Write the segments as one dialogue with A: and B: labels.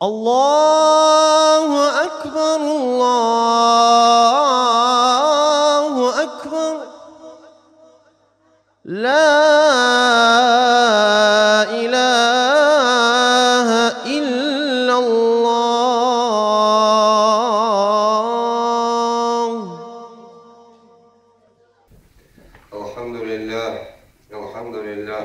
A: Allahu Ekber, Allahu Ekber. La ilahe illallah.
B: Elhamdülillah, elhamdülillah.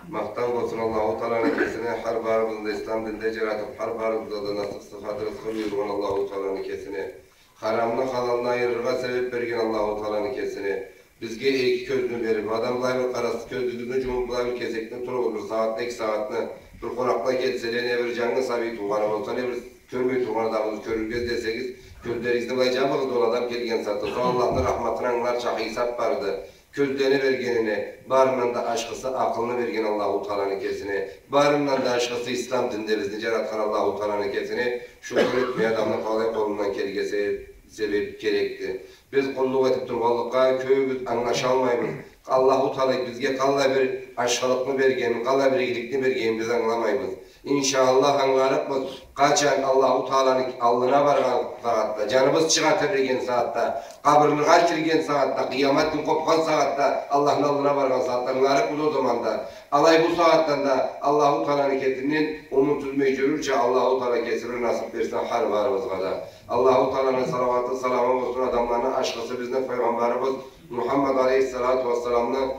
B: Mahtan olsun Allah-u Teala'nın kesine her barımızda İslam dinde ceratıp her barımızda da nasip sıfatı rızkı buyurgan Allah-u Teala'nın kesine. Haramını halalına ayırırga sebep bergen Allah-u Teala'nın kesine. Bizge iki közünü verip, adamlar bir karası közlülüğünü cumhurlar bir kesekten turu olur, saatte iki saatini. Bir konakla gelsele ne bir canlı sabi tuğanı olsa ne bir körmüy tuğanı adamımız körülgez desegiz, közlerinizde bayacağımız doladan kelgen sattı. Sonra Allah'ın rahmatına anlar çahisat vardı. Közlerini vergenine, barından da aşkısı aklını vergen Allah-u Teala'nın kesine, barından da aşkısı İslam dinderizni ceratkan Allah-u Teala'nın kesine, şükür etmeye adamın kolay kolundan kelgesi sebep gerekti. Biz kulluk edip durgallıkka köyümüz anlaşalmayız. Allah-u Teala bizge kalla bir aşkılıkını vergen, kalla bir iyilikini vergen biz anlamayız. İnşallah anlarıpmız. Kaçan Allah-u Teala'nın alnına vargan saatte, canımız çıkartırgen saatte, kabrini kaçırgen saatte, kıyametin kopkan saatte, Allah'ın alnına vargan saatte anlarıpmız o zaman da. Alay bu saatten de Allah-u Teala'nın ketinin umutsuz mecbururca Allah-u Teala kesilir nasip versin har varımızga da. Allah-u Teala'nın salavatı salamı olsun adamlarına aşkısı bizden Peygamberimiz Muhammed Aleyhisselatü Vesselam'ın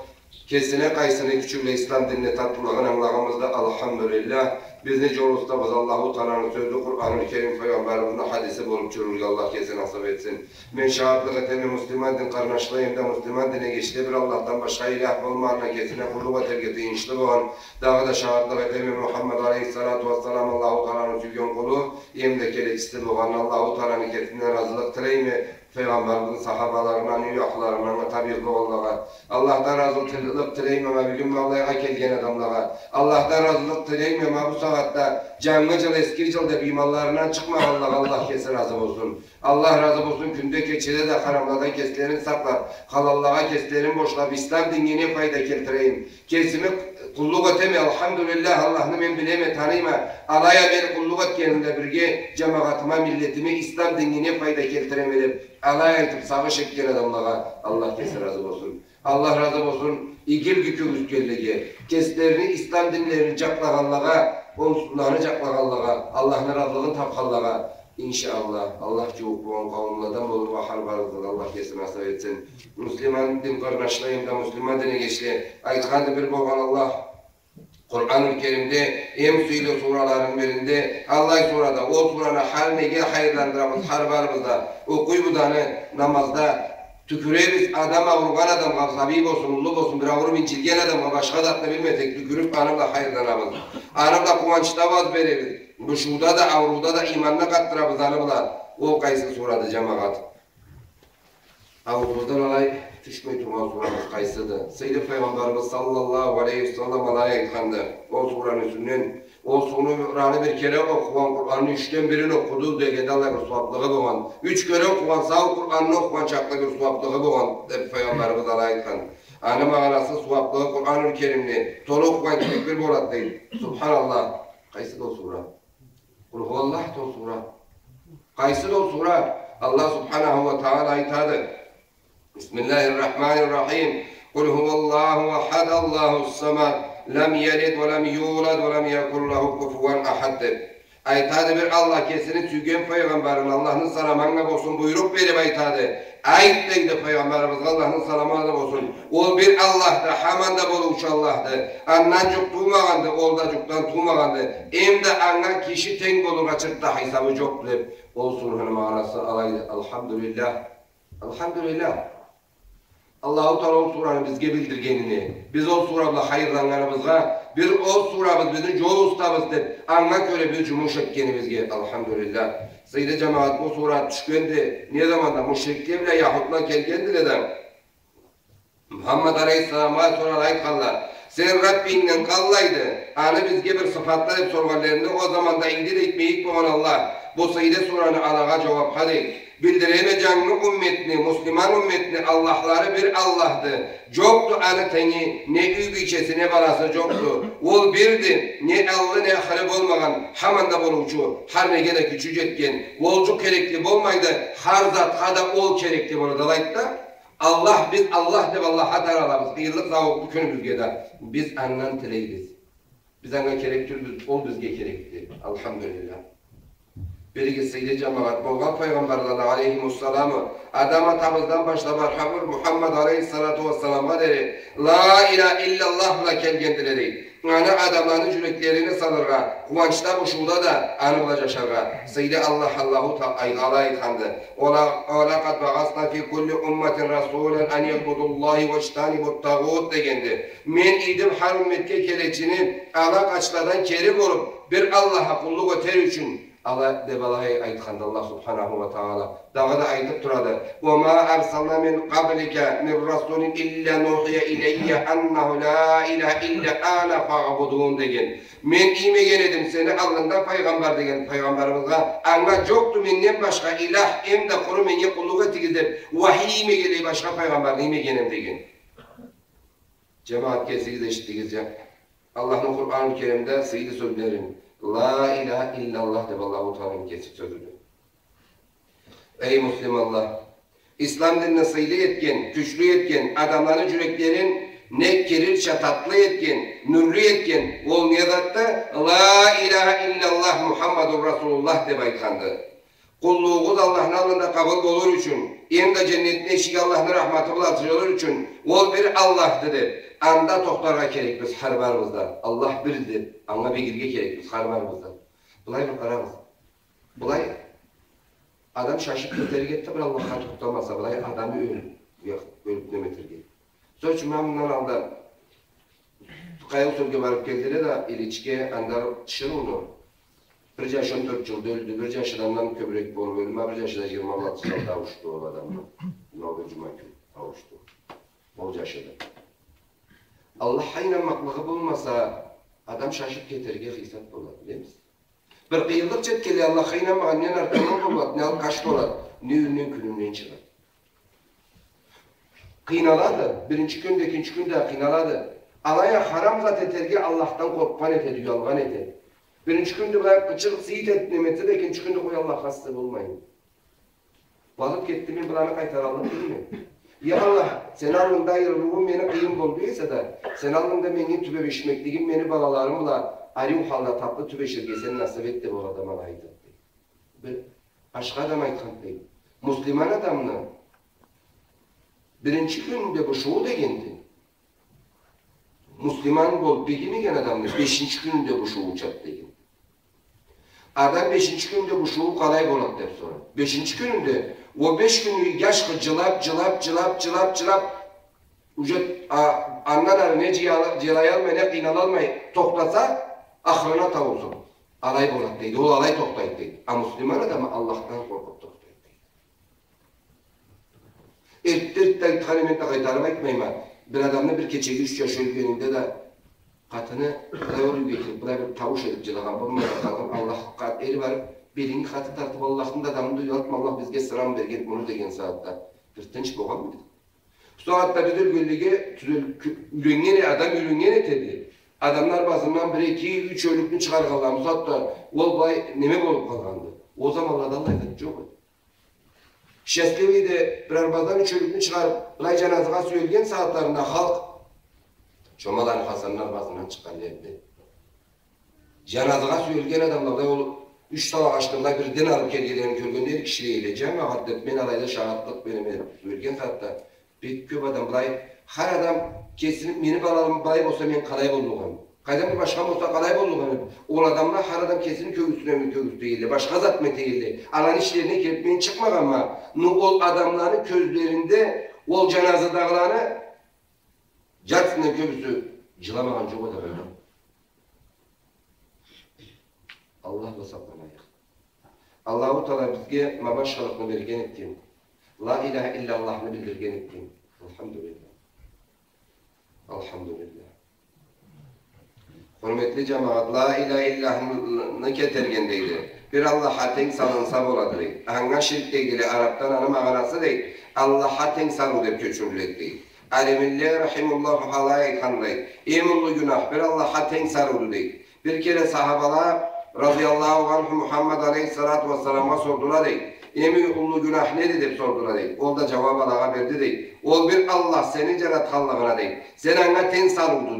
B: kesine kaysını küçükle İslam dinine tatlılığın anlağımızda elhamdülillah. Biz nece olursamız Allah-u Teala'nın sözü Kur'an-ı Kerim Peygamberimizin hadisi bolup çürürge Allah kesin nasip etsin. Men şahatlık etemi Müslüman din karnaşlayım da Müslüman dine geçti bir Allah'tan başka ilah olmağına kesine kulluk etergeti inşli boğan. Dağı da şahatlık etemi Muhammed Aleyhisselatü Vesselam Allah-u Teala'nın sügyon kulu. Yemde kelekçisi boğan Allah-u Teala'nın kesinden razılık tileymi. Peygamberimizin sahabalarına, nüyahlarına, tabiqli oğullara, Allah'tan razılık tileyim bir gün Mevla'ya kelgen adamlara, Allah'tan razılık tileyim bu saatte canlı cıl, eski cıl imanlarından çıkma Allah kesin razı olsun. Allah razı olsun günde keçide de haramlardan kesilerin saklar, halallağa kesilerin boşlar, İslam dinine fayda keltireyim. Kesimi kulluk etemi elhamdülillah Allah'ını men bileme tanıyma, alaya beni kulluk etkeninde birge cemaatıma, milletime İslam dinine fayda keltiremedim. Alay etip sağı şekken adamlara Allah kesin razı olsun. Allah razı olsun. İgil gükümüz kellege. Keslerini İslam dinlerini caklağanlığa, onsunlarını caklağanlığa, Allah'ın razılığını tapkallığa. İnşallah Allah çoğukluğun kavimlerden olur ve hal varlıdır. Allah kesin nasip etsin. Müslüman din kardeşliğim da Müslüman dine geçti. Aytkandı bir boğan Allah. Kur'an-ı Kerim'de en suylu suraların birinde Allah surada o surana halmege hayırlandırımız harbarımızda okuy budanı namazda tüküreriz adama vurgan adamga sabib olsun, ulluk olsun, bir avrum incilgen adamga başka datını bilmedik tükürüp anımla hayırlanamız. Anımla kuvançta vaz veririz. Bu şuda da avruda da imanına kattırabız anımla. O kaysı surada cemaat. Avrudan olay düşmeyi tuğan suramız kaysıdı. Seyyid Peygamberimiz sallallahu aleyhi ve sellem alaya yıkandı. O suranın üstünden, o suranı bir kere okuyan Kur'an'ın üçten birini okudu degede Allah bir suaplığı boğan. Üç kere okuyan sağ Kur'an'ını okuyan çaklı bir suaplığı boğan. Peygamberimiz alaya yıkandı. Anı mağarası suaplığı Kur'an-ı Kerim'li. Tolu okuyan kimlik bir bolat değil. Subhanallah. Kaysı da o sura. Kulhuvallah da o sura. Kaysı da o sura. Allah subhanahu ve teala itadı. Bismillahirrahmanirrahim. Kul huvallahu ehad Allahus samad. Lem yelid ve lem yulad ve lem yekun lehu kufuven ahad. Aytadı bir Allah kesini tüygen peygamberin Allah'ın salamanına olsun buyruk verip aytadı. Ayet deydi peygamberimiz Allah'ın salamanına olsun. O bir Allah'tı, haman da boluşu Allah'tı. Andan çok tuğmağandı, ol da çoktan tuğmağandı. Hem de andan kişi tenk olur açıkta hesabı çok bilip. Olsun hanım anası alaydı. Elhamdülillah. Elhamdülillah. Allah-u Teala suranı bizge bildirgenini, biz o surabla hayırlanlarımızga, bir o surabız bizim yol ustamız deyip, anla göre bir cumuş etkenimizge, elhamdülillah. Sayıda cemaat bu surat düşkendi, ne zamanda müşrikliğe bile Yahutla kelgendi neden? Muhammed Aleyhisselam'a soralayıp kallar. Sen Rabbinden kallaydı, anı bizge bir sıfatlar hep sorgalarını o zaman da indi de itmeyik bu Allah. Bu sayıda suranı alağa cevap hadi. bildiremeyeceğini ümmetini, Müslüman ümmetini Allah'ları bir Allah'dı. Joktu anı teni, ne übüçesi ne balası joktu. Ol birdi, ne Allah ne harip olmagan, hamanda boluvçu, har ne gene küçücük etken, olcuk kerekli bolmaydı, har zat kada ol kerekli bunu dalaydı da, Allah biz Allah deb Allah'a taralamız. Yıllık zavuklu könümüzge de. Biz andan tileydiz. Biz andan kerektirdiz, ol bizge kerekti. Elhamdülillah. Birigi Seyyid cemaat bolgan peygamberler aleyhimussalamı adam atamızdan başlabar Habur Muhammed aleyhissalatu vesselam'a deri la ilahe illallah la kelgendileri. Yani adamların yüreklerini sanırga, kuvançta boşunda da anı yaşarga. Seyyid Allahu Teala aytkandı. Ola kad bağasna fi kulli ummetin rasulen en yebudullahi ve iştanibut tağut degendi. Men idim har ümmetke kereçini ala kaçlardan kerim olup bir Allah'a kulluk öter için Allah devalayı aytkandı Allah subhanahu ve taala. Dağa da aytıp turadı. وَمَا أَرْسَلْنَا مِنْ قَبْلِكَ مِنْ رَسُولٍ إِلَّا نُوحِيَ إِلَيْهِ أَنَّهُ لَا إِلَهَ إِلَّا أَنَا فَاعْبُدُونَ degen. Men imeyen edim seni alnında peygamber degen peygamberimize. Anga joktu menden başka ilah hem de kuru menge kulluk etigizip vahiy imegeli başka peygamber imegenim degen. Cemaat kesigiz eşittigizce. Allah'ın Kur'an-ı Kerim'de sıydı sözlerin. La ilahe illallah de Allahu Teala'nın kesik sözüdür. Ey Müslümanlar! İslam dinine sıylı etken, güçlü etken, adamların yüreklerin ne kerir şatatlı etken, nurlu etken, olmaya da La ilahe illallah Muhammedur Resulullah de baykandı. Kulluğuz Allah'ın alnında kabul olur için, hem de cennetin eşiği Allah'ın rahmatı bulatır için, ol bir Allah dedi. Anda tohtarga kerek biz harbarımızda. Allah birdir. Anga begirge kerek biz harbarımızda. Bulay bir karamız. Bulay adam şaşıp ötergetti bir Allah'a tutamasa. Bulay adamı ölüp nemetirge. Sonra için ben bundan aldım. Kayıl sölge varıp geldiler de iliçke andar çın onu. Bir yaş 14 yılda öldü. Bir yaş adamdan köbrek bolu ölüme. Bir yaşda 26 yılda avuştu o adamla. Nobel Cumakül avuştu. O yaşada. Allah'a inanmaklığı bulmasa adam şaşıp getirge hesap olur, biliyor musun? Bir kıyıldık çetkeli Allah'a inanmayan ne arkamdan olur, ne al kaçtı olur, ne ünlüğün külümlüğün çıkar. Kıynaladı, birinci günde, ikinci günde kıynaladı. Alaya haram zat eterge Allah'tan korkman ete, yalgan ete. Birinci günde bırak kıçılık siyit etmemesi de ikinci günde koy Allah hasta olmayın. Balık gitti mi buranı kaytaralım değil mi? Ya Allah, sen alnında ayrılığım beni kıyım bolduysa da, sen alnında beni tübe beşmekliğim beni balalarımla arı uhalda tatlı tübe şirkesini nasip etti bu adama layık. Bir aşk adam aytkantayım. Müslüman adamla birinci günde bu şoğu degendi. Müslüman bol bilgimigen adamla beşinci günde bu şoğu çat degen. Adam beşinci günde bu şoğu kalay bolat der sonra. Beşinci günde o 5 günlük yaş cılap ücret anlar ne cilayalma ne kıynalalmayı toplasa ahrına tavulsun. Alay bolat deydi. O alay toktaydı deydi. Ama Müslüman adamı Allah'tan korkup toktaydı deydi. Erttir talimente kaytarıma etmeyim ben. Bir adamla bir keçegi 3 yaş ölgününde de katını buraya getirip buraya bir tavuş edip cilagan bulmaya kalkan Allah eri varıp birinci katı tartıp Allah'ın da adamını duyuyortma Allah bizge sıram bergen bunu degen saatte. Bir tınç boğan mıydı? Bu saatte bir gölge ürengene adam ürengene dedi. Adamlar bazından 1-2-3 ölüklü çıkar kaldı. Bu saatte ol bay neme bolup kalgandı. O zamanlarda Allah edip çok. Şeslevi de bir arbadan 3 ölüklü çıkarıp bulay cenazıga söyleyen saatlerinde halk çomalan Hasanlar bazından çıkarlardı. Cenazıga söyleyen adamlar da olup 3 tane açtığımda bir din alıp gelgelerini körgünde bir kişiyle eyleyeceğim ve hatta men alayda şahatlık benim söyleyen hatta bir köp adam bulay her adam kesinip meni balalım bulay olsa men kalay bolluğum. Kaydan bir başkan olsa kalay bolluğum. O adamlar her adam kesin kögüstü değildi. Başka zat mı değildi. Alan işlerine gelip men çıkmak ama ol adamların közlerinde ol cenaze dağlarını catsından köbüsü cılamagan çok adam. Allah'la saklanayıq. Allah-u Teala bizge mabaşkalıqını bergen ettin. La ilahe illallah'ını bildirgen ettin. Elhamdülillah. Elhamdülillah. Hürmetli cemaat, la ilahe illallah'ını getirgendeydi. Bir Allah'a teng salınsa boladı deydi. Anga şirk ilgili Arap'tan anı mağanası deydi. Allah'a teng salı deyip köçürüledi deydi. Alimillah rahimullahu halayı kanlaydı. İmullu günah bir Allah'a teng salıdı deydi. Bir kere sahabalar radıyallahu anh Muhammed aleyhissalatu vesselam'a sordular deydi. Emi ullu günah nedir deyip sordular deydi. O da cevap alağa verdi deydi. Ol bir Allah seni cerat Allah'ına deydi. Sen anga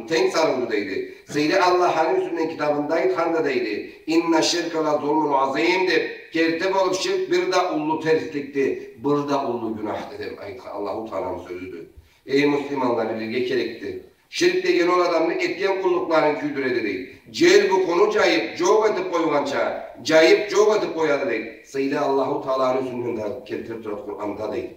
B: ten sarıldı deydi. Seyri Allah'ın üstünden kitabındaydı handa deydi. İnna şirke la zulmun azim deyip. Kertep olup şirk bir de ullu terslikti. Bir de ullu günah dedim. Allah-u Teala'nın sözüdür. Ey Müslümanlar bilge gerekti. Şirk degen ol adamını etken kullukların küydüredi deydi. Cel bu konu cayip, çok edip koyulança, cayip çok edip koyadı deydi. Seyli Allah-u Teala'nın üstünden keltirip durup Kur'an'da deydi.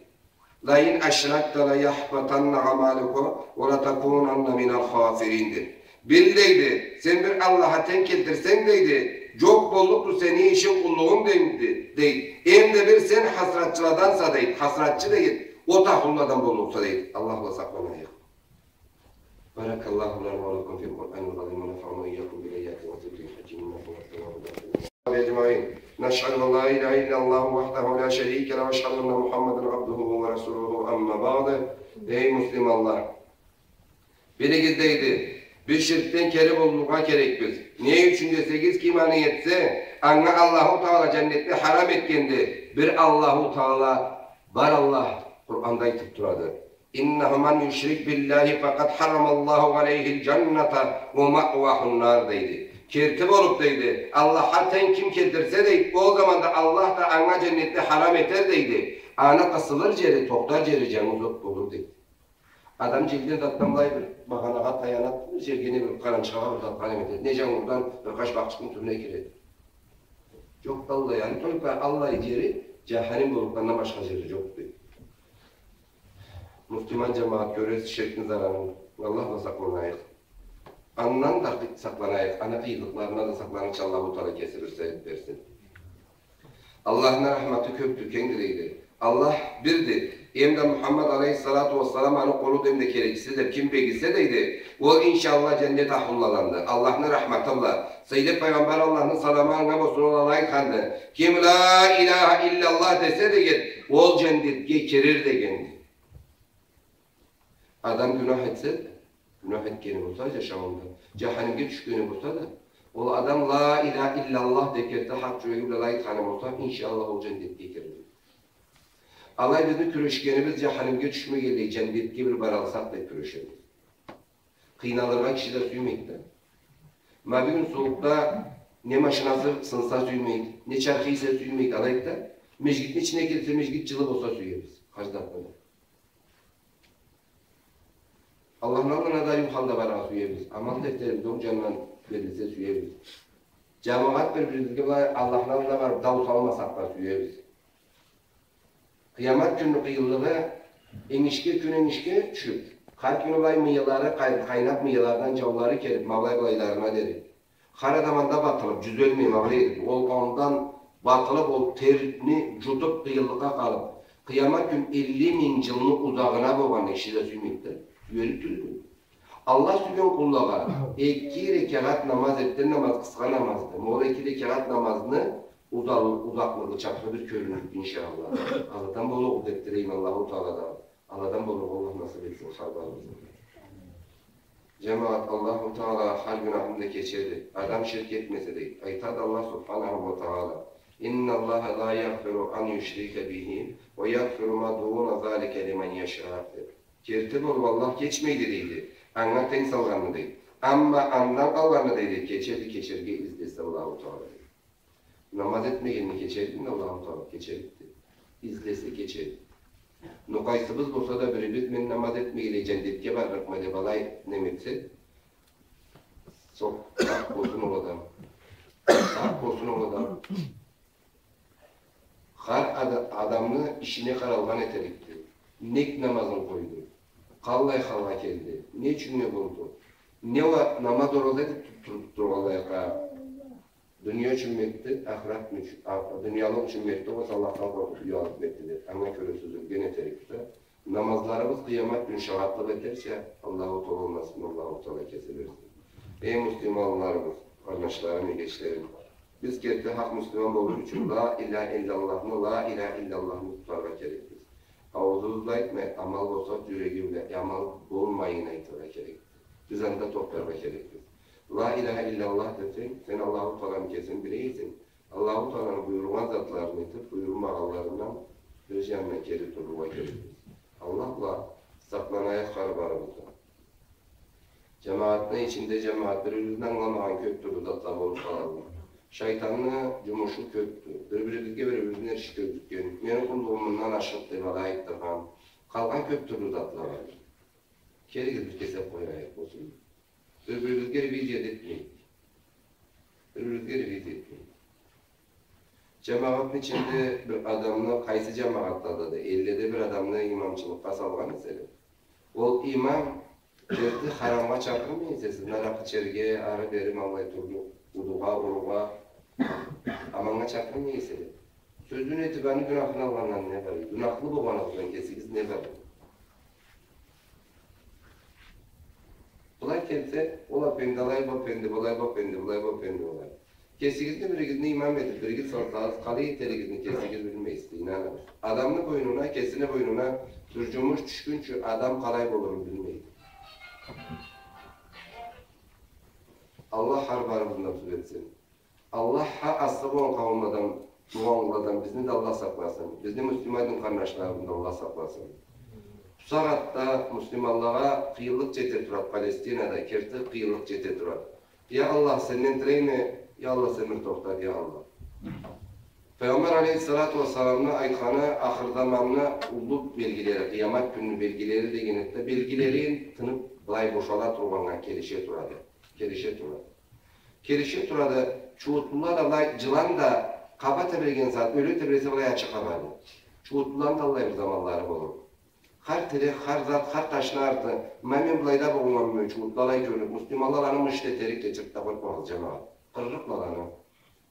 B: La in aşrakta la yahbatanna amaluko ve la takunanna minel hafirindir. Bil deydi, sen bir Allah'a ten keltirsen deydi, çok bolluktu seni işin kulluğun deydi. Hem de bir sen hasratçıladansa deydi, hasratçı deydi, o tahulladan bolluksa deydi. Allah'la saklanayım. Barakallahu lana ve lakum fil Kur'anil azim ve nefa'na iyyakum bil ayati ve zikril hakim innehu huvel ecmaîn. Neşhedü en la ilahe illallah vahdehu la şerîke lehu ve eşhedü enne Muhammeden abduhu ve resuluhu amma ba'de. Ey Müslümanlar! Biligizdeydi. Bir şirkten kerip olmak gerek biz. Niye üçünde 8 kimani yetse, anna Allahu Teala cennette haram etkendi. Bir Allahu Teala var Allah Kur'an'da aytıp duradı. İnnehu men yüşrik billahi fakat haramallahu aleyhil cennete ve ma'vahun nar deydi. Kertip olup deydi. Allah'a ten kim kertirse deydi. O zaman da Allah da anna cennette haram eter deydi. Ana kısılır ceri, toktar ceri canımızı bulur deydi. Adam cildini tatlamlayı bir bakanağa tayanat, sergini bir karançağa bir tatkalem eder. Ne can oradan birkaç bakçının türüne girer. Çok da yani çocuklar Allah'ı ceri, cehennem buluklarından başka ceri yok deydi. Müslüman cemaat görürüz şirkin zararını. Allah'la saklanayız. Andan da saklanayız. Ana kıyılıklarına da saklanınca Allah-u Teala kesilirse versin. Allah'ın rahmeti köktür, kendileydi. Allah birdir. Emde Muhammed Aleyhissalatu vesselam'ın kolu demde kerekisidir. Kim bilgisi deydi. O inşallah cennet ahullalandı. Allah'ın rahmetullah. Seyyid Peygamber Allah'ın salamına olsun olayı kandı. Kim la ilahe illallah dese de git. O cennet geçirir de kendi. Adam günah etse, günah etkeni olsa yaşamında, cehennemge düşkünü olsa da, o adam la ilahe illallah dekette hak cüveyüble layık hanım olsa, inşallah o cennetke girer. Allah bizim küreşkenimiz cehennemge düşme geldiği cennetke bir bar alsak da küreşemiz. Kıynalırma kişiler süymeydi de. Ma bir gün soğukta ne maşinası sınsa süymeydi, ne çarkı ise süymeydi alayık da, mecgitin içine girse mecgit cılıp olsa süyeriz. Hacdatmadı. Allah'ın adına da yuhalda bana süyebiliriz. Amal defterimiz o canından verilse süyebiliriz. Cemaat birbirimizde Allah'ın adına var, davut almasak da süyebiliriz. Kıyamet günü kıyıllığı enişke gün enişke çöp. Her gün olay mıyıları, kaynak mıyılardan cavları kelip mavlay olaylarına dedi. Her adamanda batılıp, cüz ölmeyi mavlay edip, ondan batılıp, o terini cutup kıyıllığa kalıp, kıyamet gün 50.000 yılını uzağına boğan eşide süymektir. Yürütüldü. Allah sübhan kullağa 2 rekat namaz etti, namaz kısa namazdı. Mola 2 rekat namazını uzaklığı çaplı bir körünlük inşallah. Allah'tan bolu udettireyim Allah-u Teala'dan. Allah'tan bolu Allah nasip etsin sarbarımızı. Cemaat Allah-u Teala hal günahında geçirdi. Adam şirk etmese değil. Aytad Allah subhanahu ve Teala. İnna Allah la yaghfiru an yushrike bihi ve yaghfiru ma duna zalika limen yasha. Kertip olup Allah geçmeydi deydi. Anla ten salganlı deydi. Ama andan kalganlı deydi. Geçirge izlese Allah-u Teala deydi. Namaz etmeyenini geçerdin de Allah-u Teala geçerdi. İzlese geçerdi. Nukaysımız olsa da birimiz men namaz etmeyle cennetke barıkma de balay nemetse. Çok sağ olsun o adam. Sağ olsun o adam. Her adamını işine karalgan eterikti. Nek namazını koydu. Kallay halva geldi. Ne için ne buldu? Ne var namaz orada tuttu Allah'a. Dünya için metti, ahiret için, dünyalık için metti, o Allah'tan korkup yalnız mettidir. Ama körüsüzlük gene terikte. Namazlarımız kıyamet gün şahatlık ederse Allah-u Teala olmasın, Allah-u Teala kesilirsin. Ey Müslümanlarımız, kardeşlerim, gençlerim, Biz kendi hak Müslüman olduğu için la ilahe illallah'ını, la ilahe illallah'ını tutarla gerektir. Ağzımızla etme, amal olsa yüreğimle, amal olmayına itibara gerektir. Düzende toplarla gerektir. La ilahe illallah desen, sen Allah-u Teala'nın kesin bireysin. Allah-u Teala'nın buyurma zatlarını itip, buyurma ağlarından bir cennet geri duruma gerektir. Allah'la saklanaya karbarımızda. Cemaatine içinde cemaatleri yüzünden anlamayan köktür zatlar olup kalarlar. Şeytanlı cumuşu köktü. Birbirimizge erişik köktükken, menin kulluğumundan aşık demala ayıktırgan, kalgan köktürlü zatlar var. Keriz bir kesep koyayak olsun. Birbirimizge reviziyet etmeyin. Birbirimizge reviziyet etmeyin. Cemaatin içinde bir adamla, kaysı cemaatta da 50'de bir adamla imamçılıkta salgan mesele. O imam derdi harama çakırmayın siz. Narak içerige, arı verim Allah'ı turlu, uduğa, uruğa, amana çakırmayın siz. Sözün etibarını günahını algandan ne var? Günahlı bu bana kesigiz ne var? Bulay kelse, ola pendi, alay bu pendi, bulay bu pendi, bulay bu pendi olay. Kesigizini birigizini imam edip, birigiz sortağız, kalı terigizini kesigiz bilmeyiz, inanamız. Adamın boynuna, kesine boynuna, sürcümüş düşkünçü adam kalay bulurum bilmeyiz. Allah harbarımızdan söz etsin. Allah ha aslı bu kavimlerden, bu anlardan bizni de Allah saklasın. Bizni Müslümanın kardeşlerimizden Allah saklasın. Saratta Müslümanlığa kıyılık cete turat, Palestina'da kerti kıyılık cete turat. Ya Allah senin direyni, ya Allah senin tohtar, ya Allah. Peygamber aleyhissalatu vesselam'ın aytkanı ahir zamanına ulu belgileri, kıyamet günü belgileri degenette belgilerin tınıp bulay boşala turgangan kelişe turadı. Kelişe turadı. Kelişe turadı. Çuğutlular da cılan da kaba tebirgen saat, ölü tebirgesi bulay açık kabardı. Çuğutluların da Allah'ın zamanları olur. Her tere, her zat, her taşına artı, məmin bulayda boğulan mü, çuğutlulara görünüp, Müslümanların müşte terik geçirip tapırtmaz cemaat. Kırırıklalarını.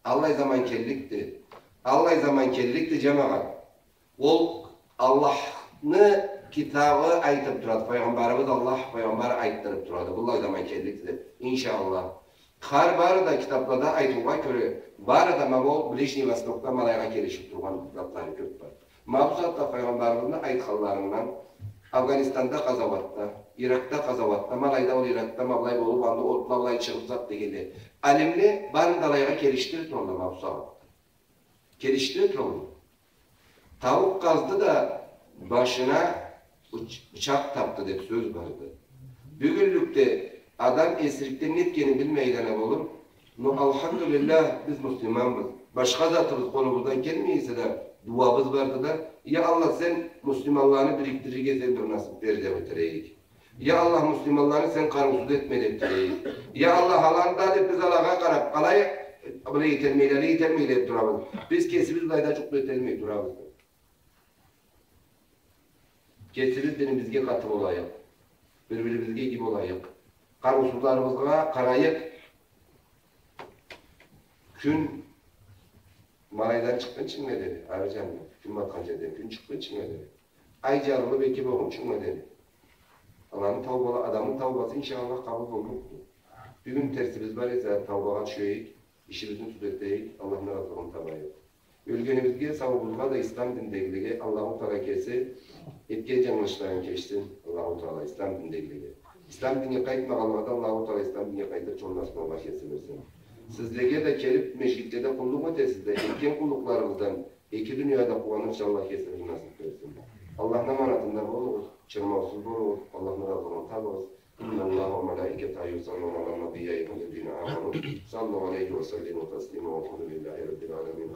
B: Allah zaman kellikti. Allah zaman kellikti cemaat. Ol Allah'ını kitabı aytıp duradı. Peygamberimiz Allah peygamber ayttırıp duradı. Allah zaman kellikti. İnşallah. Har barı da kitaplarda aytığa göre, barı da mabol Blişni Vestok'ta malayga gelişip durgan kitapları köp var. Mabzat'ta peygamberimizin aytkallarından Afganistan'da kazavatta, Irak'ta kazavatta, malayda ol Irak'ta mablay bolup anda olup mablay çıkıp zat degeli. Alimli barın dalayga geliştirir tonla mabzat. Geliştirir tonla. Tavuk kazdı da başına bıçak taptı diye söz vardı. Bugünlükte adam esirlikte netkeni bilmeydene olur. No elhamdülillah biz Müslümanız. Başka zatımız kolumuzdan gelmeyse de duamız vardı da ya Allah sen Müslümanlarını biriktirir sen bir nasip ver de bitireyik. Ya Allah Müslümanlarını sen karımsız etme de bitireyik. Ya Allah halanda de biz Allah'a karab kalay böyle yetermeyle durabız. Biz kesimiz layda çok yetermeyle durabız. Kesimiz benim bizge katı olayık. Birbirimizge gibi olayık. Karımsızlarımızga karayık. Gün malaydan çıktın çıkma dedi. Arayacağım mı? Gün bakınca dedi. Gün çıktın çıkma dedi. Ay canlı belki boğum çıkma dedi. Allah'ın tavbalı, adamın tavbası inşallah kabul olmuştu. Bir gün tersimiz var ise tavbağa düşüyük, işimizin sürdürteyik, Allah'ın razılığını tabayık. Ülgenimizge, savunulma da İslam dindeğiliği, Allah-u Teala kesi, etken canlışların geçsin, Allah-u Teala İslam dindeğiliği. İslam dini kayıtmaganlarda Allah-u Teala İslam dini kayıtır çoğunlaşma Allah kesilirsin. Sizlere de kelip meşgitlerde kulluk ötesinde, etken kulluklarımızdan iki dünyada kullanırsa Allah kesilir nasip versin. Allah'ın emanetinden oluruz, çırmağısız oluruz, Allah'ın razılığını tabarız. İnna Allah ve melaiketahu yusalluna ala nabiyye eyyühellezine amenu sallu aleyhi ve sellimu teslima ve elhamdülillahi rabbil alemin.